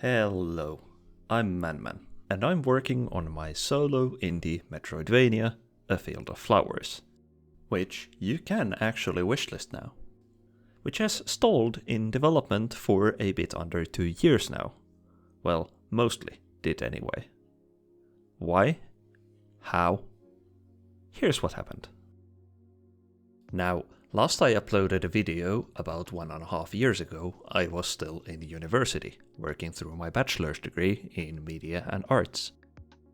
Hello, I'm Manman, and I'm working on my solo indie Metroidvania, A Field of Flowers, which you can actually wishlist now, which has stalled in development for a bit under 2 years now. Well, mostly did anyway. Why? How? Here's what happened. Now, last I uploaded a video about 1.5 years ago, I was still in university, working through my bachelor's degree in media and arts.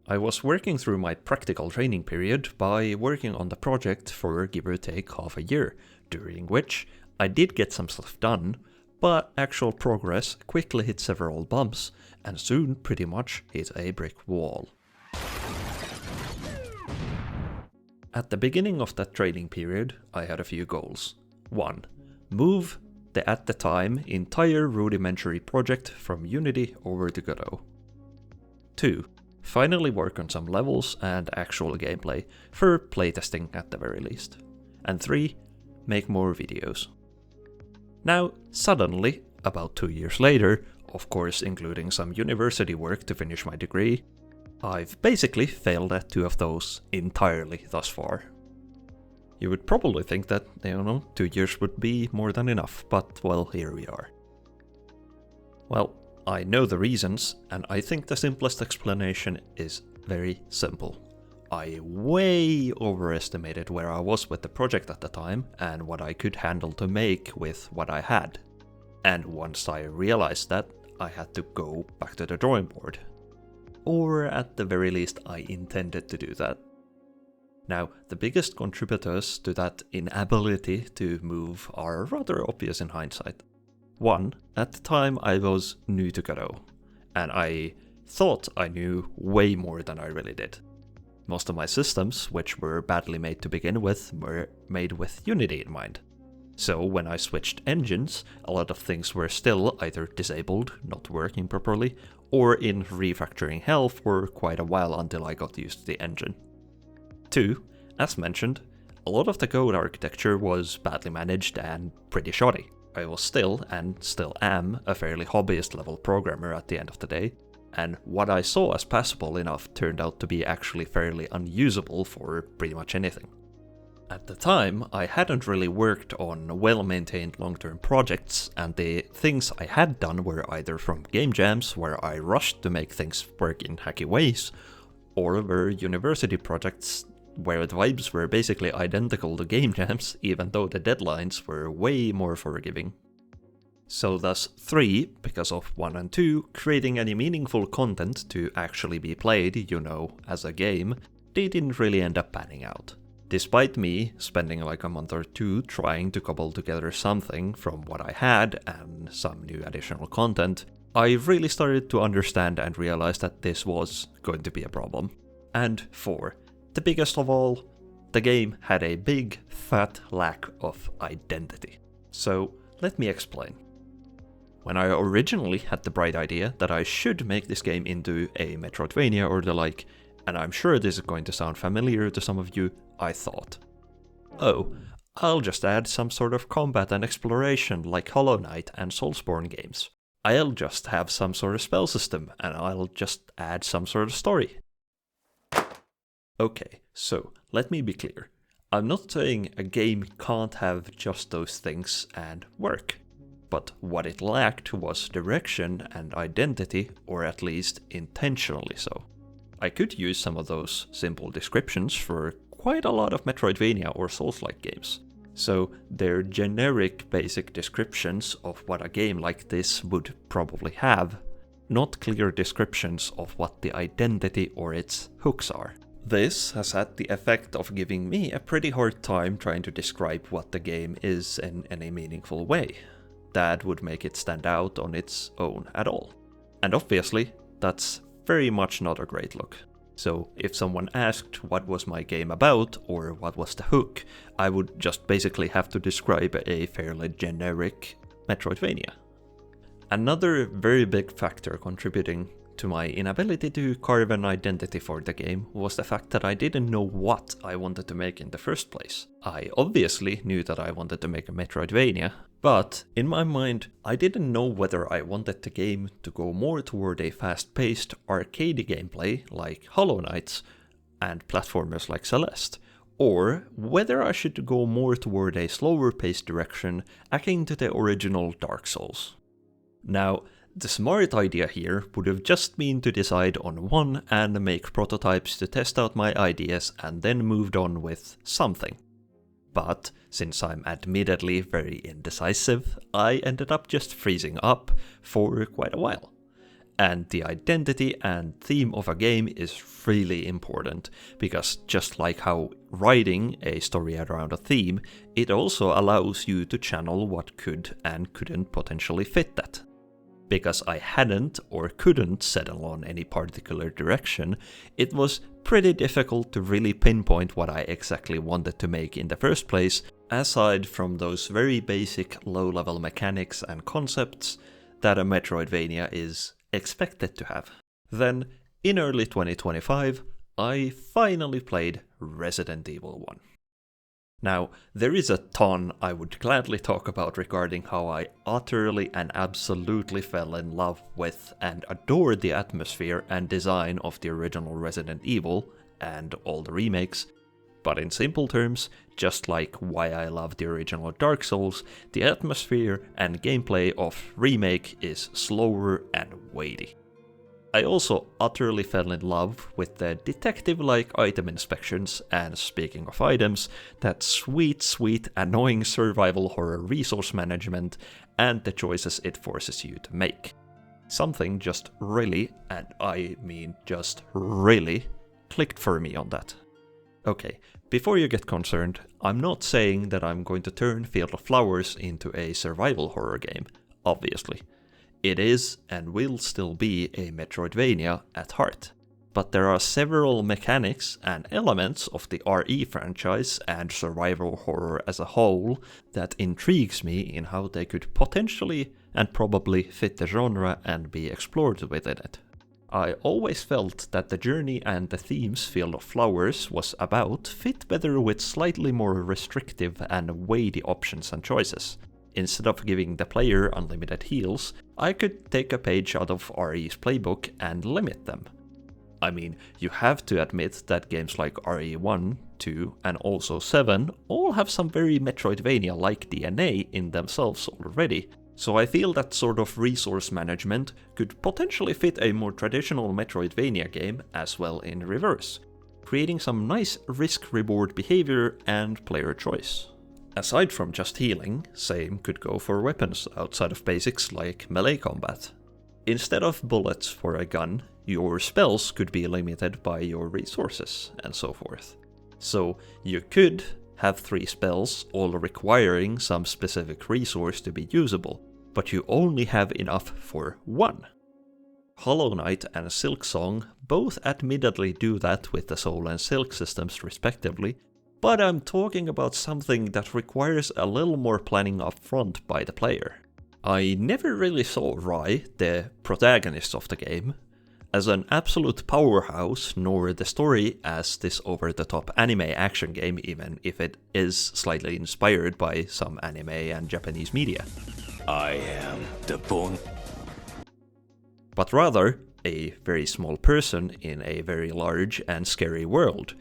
I was working through my practical training period by working on the project for give or take half a year, during which I did get some stuff done, but actual progress quickly hit several bumps, and soon pretty much hit a brick wall. At the beginning of that training period, I had a few goals. 1. Move the at the time entire rudimentary project from Unity over to Godot. 2. Finally work on some levels and actual gameplay, for playtesting at the very least. And 3. Make more videos. Now, suddenly, about 2 years later, of course including some university work to finish my degree, I've basically failed at 2 of those entirely thus far. You would probably think that, 2 years would be more than enough, but well, here we are. Well, I know the reasons, and I think the simplest explanation is very simple. I way overestimated where I was with the project at the time, and what I could handle to make with what I had. And once I realized that, I had to go back to the drawing board. Or at the very least, I intended to do that. Now, the biggest contributors to that inability to move are rather obvious in hindsight. 1. At the time I was new to Godot, and I thought I knew way more than I really did. Most of my systems, which were badly made to begin with, were made with Unity in mind. So when I switched engines, a lot of things were still either disabled, not working properly, or in refactoring hell for quite a while until I got used to the engine. 2. As mentioned, a lot of the code architecture was badly managed and pretty shoddy. I was still, and still am, a fairly hobbyist level programmer at the end of the day, and what I saw as passable enough turned out to be actually fairly unusable for pretty much anything. At the time, I hadn't really worked on well-maintained long-term projects, and the things I had done were either from game jams, where I rushed to make things work in hacky ways, or were university projects where the vibes were basically identical to game jams, even though the deadlines were way more forgiving. So thus 3, because of 1 and 2, creating any meaningful content to actually be played, as a game, they didn't really end up panning out. Despite me spending like a month or 2 trying to cobble together something from what I had and some new additional content, I really started to understand and realize that this was going to be a problem. And 4, the biggest of all, the game had a big, fat lack of identity. So let me explain. When I originally had the bright idea that I should make this game into a Metroidvania or the like, and I'm sure this is going to sound familiar to some of you, I thought, oh, I'll just add some sort of combat and exploration like Hollow Knight and Soulsborne games. I'll just have some sort of spell system, and I'll just add some sort of story. Okay, so let me be clear. I'm not saying a game can't have just those things and work, but what it lacked was direction and identity, or at least intentionally so. I could use some of those simple descriptions for quite a lot of Metroidvania or Souls-like games. So they're generic basic descriptions of what a game like this would probably have, not clear descriptions of what the identity or its hooks are. This has had the effect of giving me a pretty hard time trying to describe what the game is in any meaningful way that would make it stand out on its own at all. And obviously, that's very much not a great look. So if someone asked what was my game about, or what was the hook, I would just basically have to describe a fairly generic Metroidvania. Another very big factor contributing to my inability to carve an identity for the game was the fact that I didn't know what I wanted to make in the first place. I obviously knew that I wanted to make a Metroidvania, But in my mind, I didn't know whether I wanted the game to go more toward a fast-paced, arcadey gameplay like Hollow Knight and platformers like Celeste, or whether I should go more toward a slower-paced direction akin to the original Dark Souls. Now, the smart idea here would have just been to decide on one and make prototypes to test out my ideas and then moved on with something. But since I'm admittedly very indecisive, I ended up just freezing up for quite a while. And the identity and theme of a game is really important, because just like how writing a story around a theme, it also allows you to channel what could and couldn't potentially fit that. Because I hadn't or couldn't settle on any particular direction, it was pretty difficult to really pinpoint what I exactly wanted to make in the first place, aside from those very basic low-level mechanics and concepts that a Metroidvania is expected to have. Then, in early 2025, I finally played Resident Evil 1. Now, there is a ton I would gladly talk about regarding how I utterly and absolutely fell in love with and adored the atmosphere and design of the original Resident Evil and all the remakes, but in simple terms, just like why I love the original Dark Souls, the atmosphere and gameplay of Remake is slower and weighty. I also utterly fell in love with the detective-like item inspections, and speaking of items, that sweet annoying survival horror resource management and the choices it forces you to make. Something just really, and I mean just really, clicked for me on that. Okay, before you get concerned, I'm not saying that I'm going to turn Field of Flowers into a survival horror game, obviously. It is and will still be a Metroidvania at heart. But there are several mechanics and elements of the RE franchise and survival horror as a whole that intrigues me in how they could potentially and probably fit the genre and be explored within it. I always felt that the journey and the themes Field of Flowers was about fit better with slightly more restrictive and weighty options and choices. Instead of giving the player unlimited heals, I could take a page out of RE's playbook and limit them. I mean, you have to admit that games like RE1, 2, and also 7 all have some very Metroidvania-like DNA in themselves already, so I feel that sort of resource management could potentially fit a more traditional Metroidvania game as well in reverse, creating some nice risk-reward behavior and player choice. Aside from just healing, same could go for weapons outside of basics like melee combat. Instead of bullets for a gun, your spells could be limited by your resources, and so forth. So you could have 3 spells, all requiring some specific resource to be usable, but you only have enough for 1. Hollow Knight and Silksong both admittedly do that with the Soul and Silk systems respectively, but I'm talking about something that requires a little more planning up front by the player. I never really saw Rai, the protagonist of the game, as an absolute powerhouse, nor the story as this over-the-top anime action game, even if it is slightly inspired by some anime and Japanese media. I am the bone. But rather, a very small person in a very large and scary world.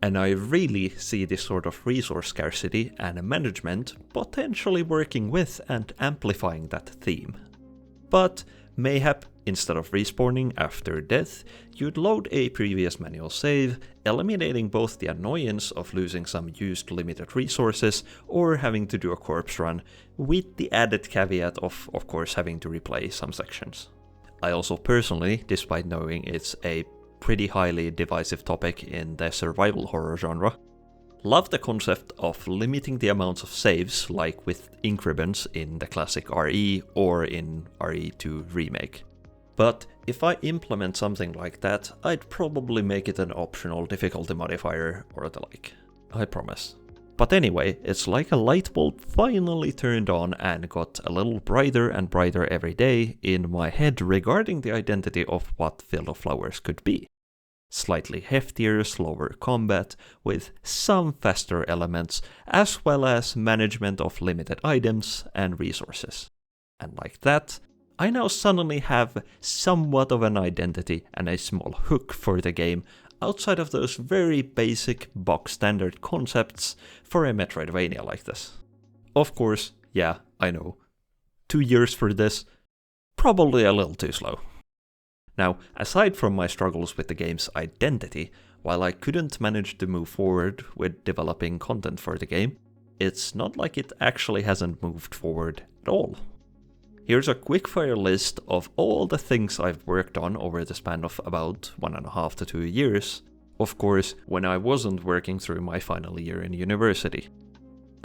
And I really see this sort of resource scarcity and management potentially working with and amplifying that theme. But mayhap, instead of respawning after death, you'd load a previous manual save, eliminating both the annoyance of losing some used limited resources or having to do a corpse run, with the added caveat of course having to replay some sections. I also personally, despite knowing it's a pretty highly divisive topic in the survival horror genre, love the concept of limiting the amounts of saves like with increments in the classic RE or in RE2 Remake. But if I implement something like that, I'd probably make it an optional difficulty modifier or the like. I promise. But anyway, it's like a light bulb finally turned on and got a little brighter and brighter every day in my head regarding the identity of what Field of Flowers could be. slightly heftier, slower combat with some faster elements, as well as management of limited items and resources. And like that, I now suddenly have somewhat of an identity and a small hook for the game outside of those very basic box standard concepts for a Metroidvania like this. Of course, yeah, I know. 2 years for this, probably a little too slow. Now, aside from my struggles with the game's identity, while I couldn't manage to move forward with developing content for the game, it's not like it actually hasn't moved forward at all. Here's a quickfire list of all the things I've worked on over the span of about 1.5 to 2 years, of course when I wasn't working through my final year in university,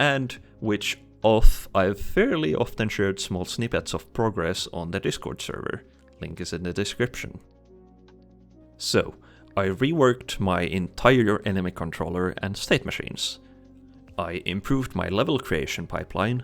and which I've fairly often shared small snippets of progress on the Discord server. Link is in the description. So, I reworked my entire enemy controller and state machines. I improved my level creation pipeline.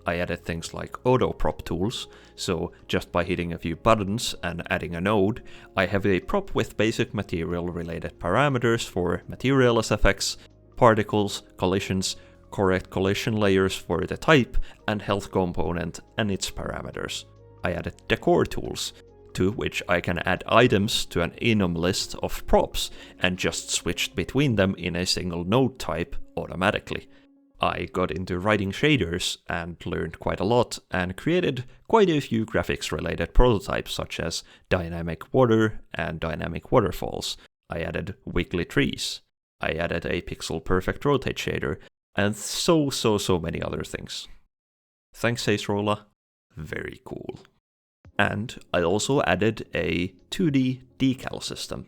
I added things like auto-prop tools, so just by hitting a few buttons and adding a node, I have a prop with basic material-related parameters for materials effects, particles, collisions, correct collision layers for the type, and health component and its parameters. I added decor tools, to which I can add items to an enum list of props and just switched between them in a single node type automatically. I got into writing shaders and learned quite a lot and created quite a few graphics related prototypes such as dynamic water and dynamic waterfalls. I added wiggly trees. I added a pixel perfect rotate shader and so many other things. Thanks Acerola, very cool. And I also added a 2D decal system.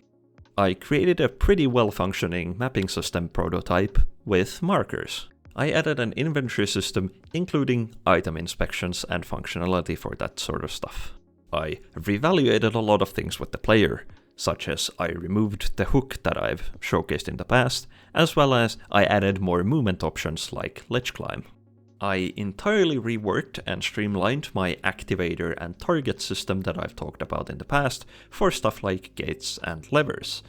I created a pretty well functioning mapping system prototype with markers. I added an inventory system including item inspections and functionality for that sort of stuff. I reevaluated a lot of things with the player, such as I removed the hook that I've showcased in the past, as well as I added more movement options like ledge climb. I entirely reworked and streamlined my activator and target system that I've talked about in the past for stuff like gates and levers.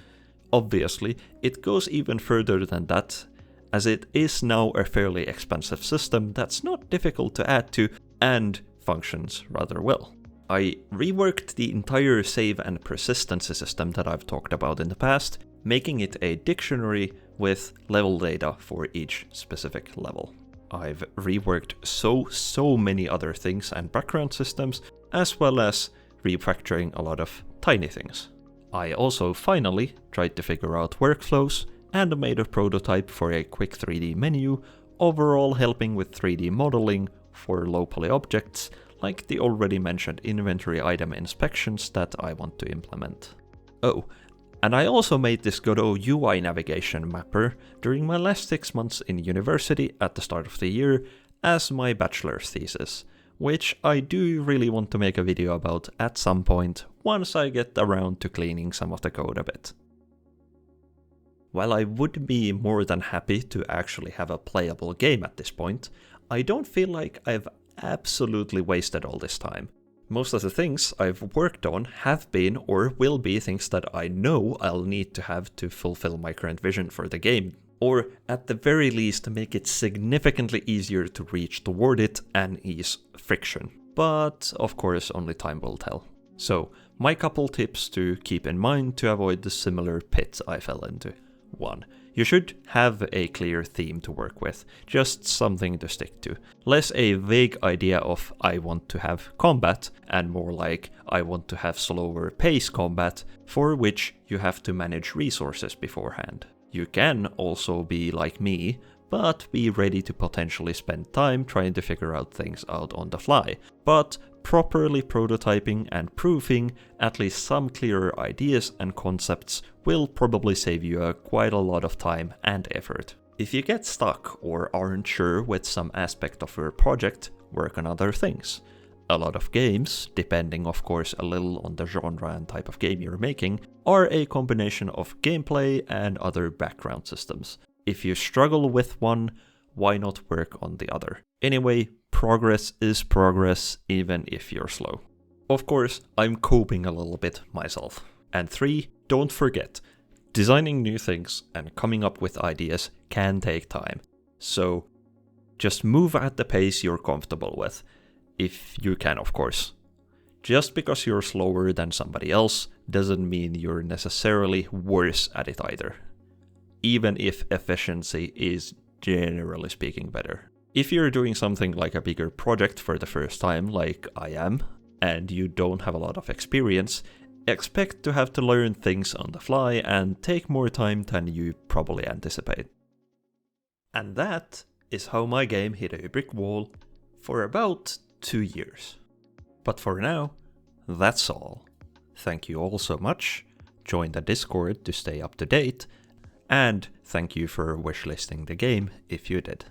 Obviously, it goes even further than that, as it is now a fairly expensive system that's not difficult to add to and functions rather well. I reworked the entire save and persistency system that I've talked about in the past, making it a dictionary with level data for each specific level. I've reworked so many other things and background systems, as well as refactoring a lot of tiny things. I also finally tried to figure out workflows and made a prototype for a quick 3D menu, overall helping with 3D modeling for low poly objects, like the already mentioned inventory item inspections that I want to implement. Oh, and I also made this Godot UI navigation mapper during my last 6 months in university at the start of the year as my bachelor's thesis, which I do really want to make a video about at some point once I get around to cleaning some of the code a bit. While I would be more than happy to actually have a playable game at this point, I don't feel like I've absolutely wasted all this time. Most of the things I've worked on have been or will be things that I know I'll need to have to fulfill my current vision for the game, or at the very least make it significantly easier to reach toward it and ease friction. But of course only time will tell. So, my couple tips to keep in mind to avoid the similar pit I fell into. 1. You should have a clear theme to work with, just something to stick to. Less a vague idea of I want to have combat, and more like I want to have slower pace combat, for which you have to manage resources beforehand. You can also be like me, but be ready to potentially spend time trying to figure out things out on the fly. But properly prototyping and proofing at least some clearer ideas and concepts will probably save you quite a lot of time and effort. If you get stuck or aren't sure with some aspect of your project, work on other things. A lot of games, depending of course a little on the genre and type of game you're making, are a combination of gameplay and other background systems. If you struggle with one, why not work on the other? Anyway, progress is progress even if you're slow. Of course, I'm coping a little bit myself. And 3, don't forget, Designing new things and coming up with ideas can take time, so just move at the pace you're comfortable with, if you can of course. Just because you're slower than somebody else doesn't mean you're necessarily worse at it either, even if efficiency is generally speaking better. If you're doing something like a bigger project for the first time, like I am, and you don't have a lot of experience, expect to have to learn things on the fly and take more time than you probably anticipate. And that is how my game hit a brick wall for about 2 years. But for now, that's all. Thank you all so much. Join the Discord to stay up to date, and thank you for wishlisting the game if you did.